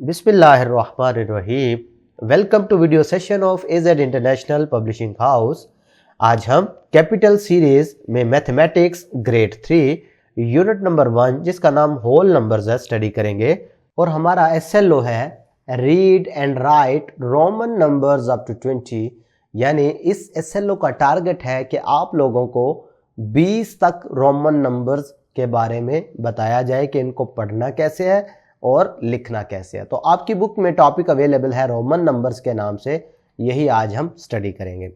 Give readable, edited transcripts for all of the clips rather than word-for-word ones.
बिस्मिल्लाहिर्रहमानिर्रहीम। Welcome to video session of AZ international publishing house. आज हम कैपिटल सीरीज में मैथमेटिक्स ग्रेड 3 यूनिट नंबर 1 जिसका नाम होल नंबर्स है स्टडी करेंगे। और हमारा एसएलओ है read and write Roman numbers up to 20। यानी इस एसएलओ का टारगेट है कि आप लोगों को 20 तक रोमन नंबर्स के बारे में बताया जाए कि इनको पढ़ना कैसे है और लिखना कैसे है। तो आपकी बुक में टॉपिक अवेलेबल है रोमन नंबर्स के नाम से, यही आज हम स्टडी करेंगे।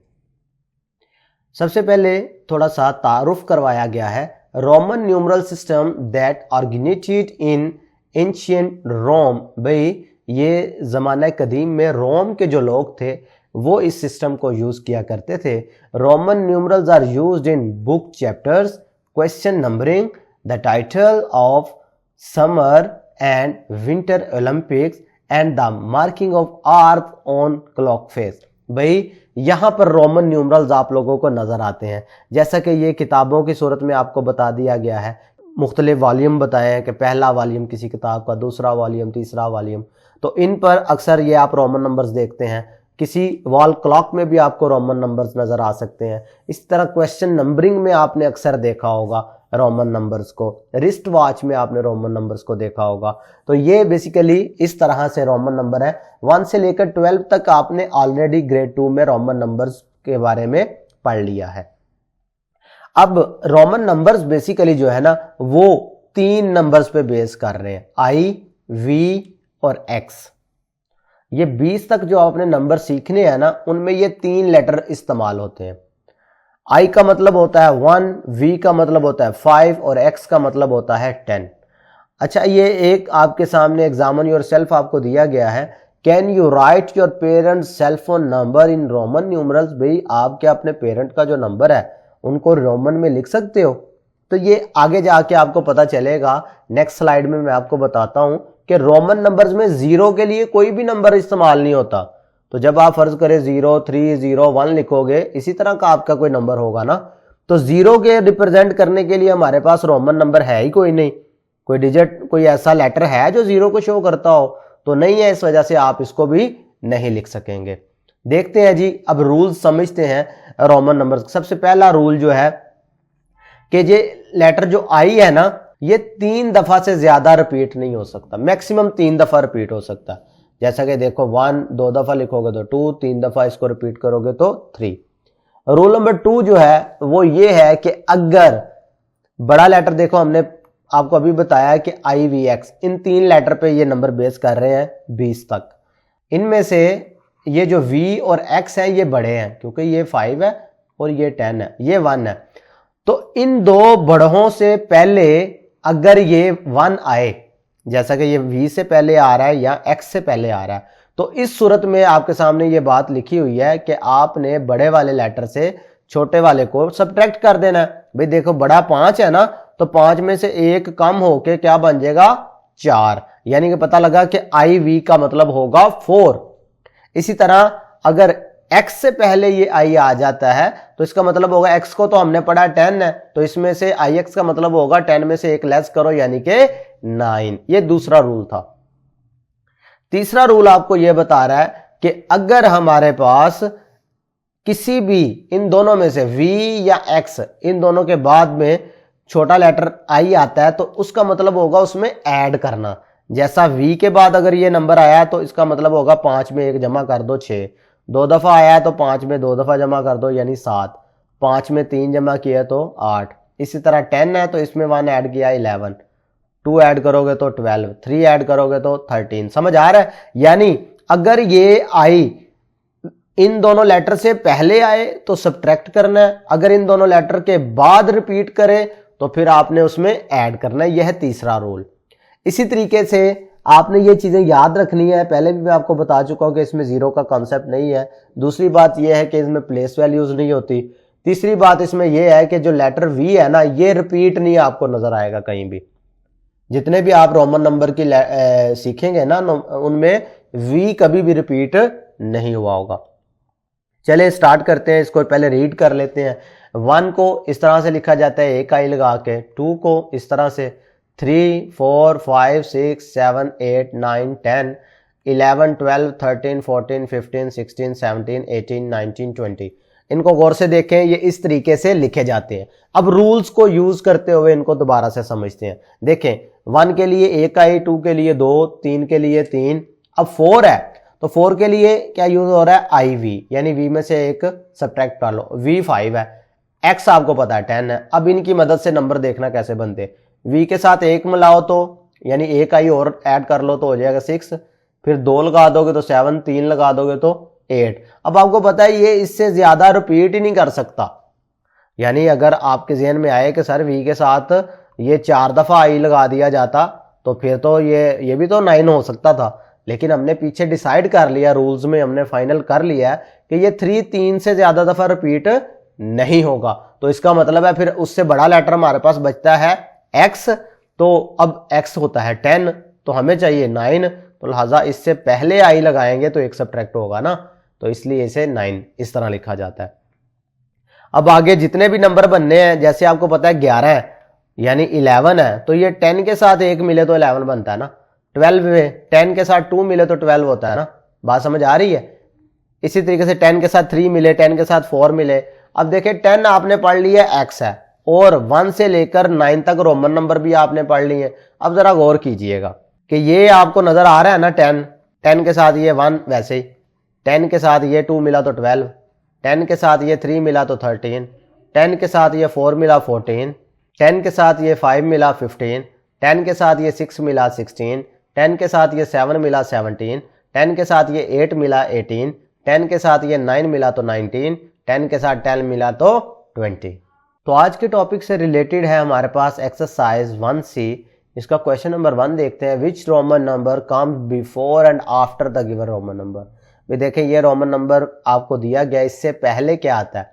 सबसे पहले थोड़ा सा तारुफ करवाया गया है। Roman numeral system that organised in ancient Rome. भाई ये ज़माना कदीम में रोम के जो लोग थे वो इस सिस्टम को यूज़ किया करते थे। Roman numerals are used in book chapters, question numbering, the title of summer and winter Olympics and the marking of arc on clock face। भाई यहाँ पर रोमन न्यूमरल्स आप लोगों को नज़र आते हैं, जैसा कि ये किताबों की सूरत में आपको बता दिया गया है। मुख्तलिफ वॉल्यूम बताए हैं कि पहला वॉल्यूम किसी किताब का, दूसरा वॉल्यूम, तीसरा वॉल्यूम। तो इन पर अक्सर ये आप रोमन नंबर्स देखते हैं। किसी वॉल क्लॉक में भी आपको रोमन नंबर्स नज़र आ सकते हैं। इस तरह क्वेश्चन नंबरिंग में आपने अक्सर देखा होगा रोमन नंबर्स को, रिस्ट वॉच में आपने रोमन नंबर्स को देखा होगा। तो ये बेसिकली इस तरह से रोमन नंबर है। 1 से लेकर 12 तक आपने ऑलरेडी ग्रेड 2 में रोमन नंबर्स के बारे में पढ़ लिया है। अब रोमन नंबर्स बेसिकली जो है ना वो 3 नंबर्स पे बेस कर रहे हैं, आई, वी और एक्स। ये 20 तक जो आपने नंबर सीखने हैं ना उनमें ये 3 लेटर इस्तेमाल होते हैं। आई का मतलब होता है 1, वी का मतलब होता है 5 और एक्स का मतलब होता है 10। अच्छा, ये एक आपके सामने एग्जामिन योरसेल्फ आपको दिया गया है। Can you write your parents cell phone number in Roman numerals. भाई आप क्या अपने पेरेंट का जो नंबर है उनको रोमन में लिख सकते हो? तो ये आगे जाके आपको पता चलेगा। नेक्स्ट स्लाइड में मैं आपको बताता हूं कि रोमन नंबर्स में 0 के लिए कोई भी नंबर इस्तेमाल नहीं होता। तो जब आप फर्ज करें 0, 3, 0, 1 लिखोगे, इसी तरह का आपका कोई नंबर होगा ना। तो 0 के रिप्रेजेंट करने के लिए हमारे पास रोमन नंबर है ही कोई नहीं। कोई डिजिट, कोई ऐसा लेटर है जो 0 को शो करता हो? तो नहीं है, इस वजह से आप इसको भी नहीं लिख सकेंगे। देखते हैं जी, अब रूल्स समझते हैं रोमन नंबर। सबसे पहला रूल जो है कि ये लेटर जो आई है ना ये 3 दफा से ज्यादा रिपीट नहीं हो सकता। मैक्सिमम 3 दफा रिपीट हो सकता है। जैसा कि देखो 1 2 दफा लिखोगे तो 2, 3 दफा इसको रिपीट करोगे तो 3। रूल नंबर 2 जो है वो ये है कि अगर बड़ा लेटर, देखो हमने आपको अभी बताया कि आई, वी, एक्स, इन 3 लेटर पे ये नंबर बेस कर रहे हैं 20 तक। इनमें से ये जो वी और एक्स है ये बड़े हैं क्योंकि ये 5 है और ये 10 है, ये 1 है। तो इन 2 बढ़ों से पहले अगर ये 1 आए, जैसा कि ये v से पहले आ रहा है या x से पहले आ रहा है, तो इस सूरत में आपके सामने ये बात लिखी हुई है कि आपने बड़े वाले लेटर से छोटे वाले को सब्ट्रैक्ट कर देना है। भाई देखो बड़ा 5 है ना, तो 5 में से 1 कम होके क्या बन जाएगा? 4। यानी कि पता लगा कि आई, वी का मतलब होगा 4। इसी तरह अगर x से पहले ये i आ जाता है तो इसका मतलब होगा, x को तो हमने पढ़ा 10 है, तो इसमें से ix का मतलब होगा 10 में से 1 लेस करो यानी कि 9। ये दूसरा रूल था। तीसरा रूल आपको यह बता रहा है कि अगर हमारे पास किसी भी इन दोनों में से v या x, इन दोनों के बाद में छोटा लेटर i आता है तो उसका मतलब होगा उसमें ऐड करना। जैसा v के बाद अगर ये नंबर आया तो इसका मतलब होगा 5 में 1 जमा कर दो 6। 2 दफा आया है तो 5 में 2 दफा जमा कर दो यानी 7। 5 में 3 जमा किया तो 8। इसी तरह 10 है तो इसमें 1 ऐड किया 11। 2 ऐड करोगे तो 12, 3 ऐड करोगे तो 13। समझ आ रहा है? यानी अगर ये आई इन दोनों लेटर से पहले आए तो सब्ट्रैक्ट करना है, अगर इन दोनों लेटर के बाद रिपीट करे तो फिर आपने उसमें ऐड करना है। यह है तीसरा रूल। इसी तरीके से आपने ये चीजें याद रखनी है। पहले भी मैं आपको बता चुका हूं कि इसमें 0 का कॉन्सेप्ट नहीं है। दूसरी बात यह है कि इसमें प्लेस वैल्यूज नहीं होती। तीसरी बात इसमें यह है कि जो लेटर वी है ना ये रिपीट नहीं आपको नजर आएगा कहीं भी। जितने भी आप रोमन नंबर की सीखेंगे ना उनमें वी कभी भी रिपीट नहीं हुआ होगा। चले स्टार्ट करते हैं, इसको पहले रीड कर लेते हैं। 1 को इस तरह से लिखा जाता है एक आई लगा के, 2 को इस तरह से, 3, 4, 5, 6, 7, 8, 9, 10, 11, 12, 13, 14, 15, 16, 17, 18, 19, 20। इनको गौर से देखें, ये इस तरीके से लिखे जाते हैं। अब रूल्स को यूज करते हुए इनको दोबारा से समझते हैं। देखें 1 के लिए 1 आई, 2 के लिए 2, 3 के लिए 3, अब 4 है तो 4 के लिए क्या यूज हो रहा है, आई वी, यानी वी में से एक सब्ट्रैक्ट कर लो, वी 5 है, एक्स आपको पता है 10 है। अब इनकी मदद से नंबर देखना कैसे बनते, वी के साथ 1 मिलाओ तो यानी 1 आई और ऐड कर लो तो हो जाएगा 6, फिर 2 लगा दोगे तो 7, 3 लगा दोगे तो 8। अब आपको पता है ये इससे ज्यादा रिपीट ही नहीं कर सकता, यानी अगर आपके ज़हन में आए कि सर वी के साथ ये 4 दफा आई लगा दिया जाता तो फिर तो ये भी तो 9 हो सकता था, लेकिन हमने पीछे डिसाइड कर लिया, रूल्स में हमने फाइनल कर लिया कि ये 3 से ज्यादा दफा रिपीट नहीं होगा। तो इसका मतलब है फिर उससे बड़ा लेटर हमारे पास बचता है x, तो अब x होता है 10 तो हमें चाहिए 9, तो लिहाजा इससे पहले आई लगाएंगे तो एक सब्ट्रैक्ट होगा ना, तो इसलिए इसे 9 इस तरह लिखा जाता है। अब आगे जितने भी नंबर बनने हैं, जैसे आपको पता है 11 है यानी 11 है, तो ये 10 के साथ 1 मिले तो 11 बनता है ना, 12 में 10 के साथ 2 मिले तो 12 होता है ना, बात समझ आ रही है। इसी तरीके से 10 के साथ 3 मिले, 10 के साथ 4 मिले। अब देखिए 10 आपने पढ़ लिया x है और 1 से लेकर 9 तक रोमन नंबर भी आपने पढ़ लिए। अब जरा गौर कीजिएगा कि ये आपको नजर आ रहा है ना 10 के साथ ये 1, वैसे ही 10 के साथ ये 2 मिला तो 12, 10 के साथ ये 3 मिला तो 13, 10 के साथ ये 4 मिला 14, 10 के साथ ये 5 मिला 15, 10 के साथ ये 6 मिला 16, 10 के साथ ये 7 मिला 17, 10 के साथ ये 8 मिला 18, 10 के साथ ये 9 मिला तो 19, 10 के साथ 10 मिला तो 20। तो आज के टॉपिक से रिलेटेड है हमारे पास एक्सरसाइज 1C। इसका क्वेश्चन नंबर 1 देखते हैं, which Roman number comes before and after the given Roman number. भी देखें ये रोमन नंबर आपको दिया गया, इससे पहले क्या आता है,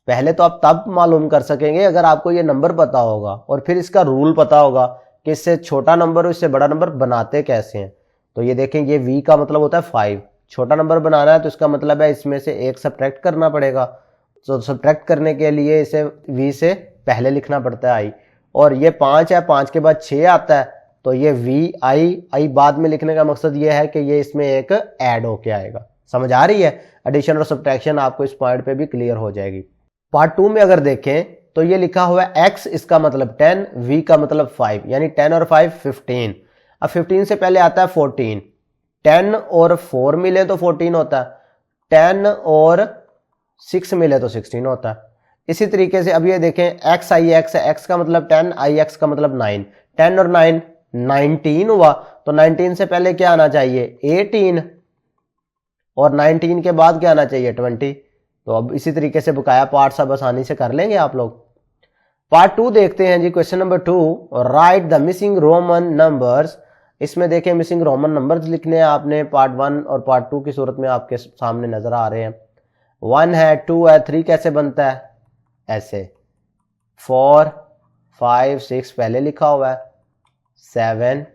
पहले तो आप तब मालूम कर सकेंगे अगर आपको ये नंबर पता होगा और फिर इसका रूल पता होगा कि इससे छोटा नंबर और इससे बड़ा नंबर बनाते कैसे हैं। तो ये देखें ये v का मतलब होता है 5, छोटा नंबर बनाना है तो इसका मतलब है इसमें से एक सब्ट्रैक्ट करना पड़ेगा, तो सब्ट्रैक्ट करने के लिए इसे v से पहले लिखना पड़ता है i, और ये 5 है, 5 के बाद 6 आता है तो ये v i बाद में लिखने का मकसद ये है कि ये इसमें एक ऐड होके आएगा। समझ आ रही है, एडिशन और सब्ट्रैक्शन आपको इस पॉइंट पे भी क्लियर हो जाएगी। पार्ट 2 में अगर देखें तो ये लिखा हुआ है x, इसका मतलब 10, v का मतलब 5, यानी 10 और 5 15। अब 15 से पहले आता है 14, 10 और 4 मिले तो 14 होता है, 10 और 6 मिले तो 16 होता है। इसी तरीके से अब ये देखें x i x है, x का मतलब 10, i x का मतलब 9, 10 और 9 19 हुआ, तो 19 से पहले क्या आना चाहिए 18 और 19 के बाद क्या आना चाहिए 20। तो अब इसी तरीके से बकाया पार्ट सब आसानी से कर लेंगे आप लोग। पार्ट 2 देखते हैं जी, question number 2, write the missing Roman numbers. इसमें देखें मिसिंग रोमन नंबर्स लिखने हैं आपने, पार्ट 1 और पार्ट 2 की सूरत में आपके सामने नजर आ रहे हैं। 1 है, 2 है, 3 कैसे बनता है ऐसे, 4 5 6 पहले लिखा हुआ है, 7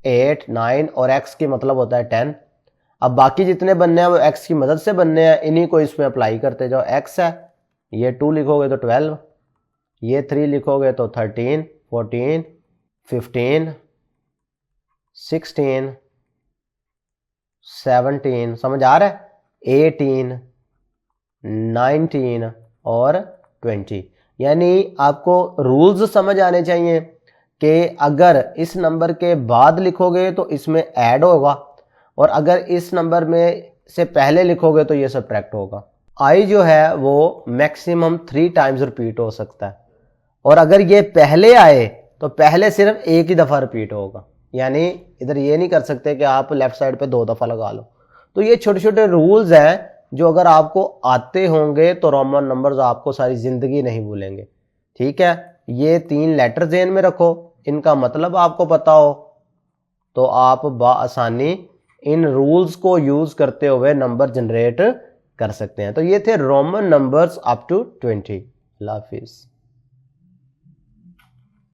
8 9 और x की मतलब होता है 10। अब बाकी जितने बनने हैं वो x की मदद से बनने हैं, इन्हीं को इसमें अप्लाई करते जाओ। x है, ये 2 लिखोगे तो 12, ये 3 लिखोगे तो 13 14 15 16 17, समझ आ रहा है, 18 19 और 20। यानी आपको रूल्स समझ आने चाहिए कि अगर इस नंबर के बाद लिखोगे तो इसमें ऐड होगा और अगर इस नंबर में से पहले लिखोगे तो ये सब्ट्रैक्ट होगा। आई जो है वो मैक्सिमम 3 टाइम्स रिपीट हो सकता है, और अगर ये पहले आए तो पहले सिर्फ एक ही दफा रिपीट होगा, यानी इधर ये नहीं कर सकते कि आप लेफ्ट साइड पे 2 दफा लगा लो। तो ये छोटे छोटे रूल्स हैं जो अगर आपको आते होंगे तो रोमन नंबर्स आपको सारी जिंदगी नहीं भूलेंगे। ठीक है, ये 3 लेटर ज़हन में रखो, इनका मतलब आपको पता हो तो आप बआसानी इन रूल्स को यूज करते हुए नंबर जनरेट कर सकते हैं। तो ये थे रोमन नंबर्स अप टू 20। अल्लाह हाफिज।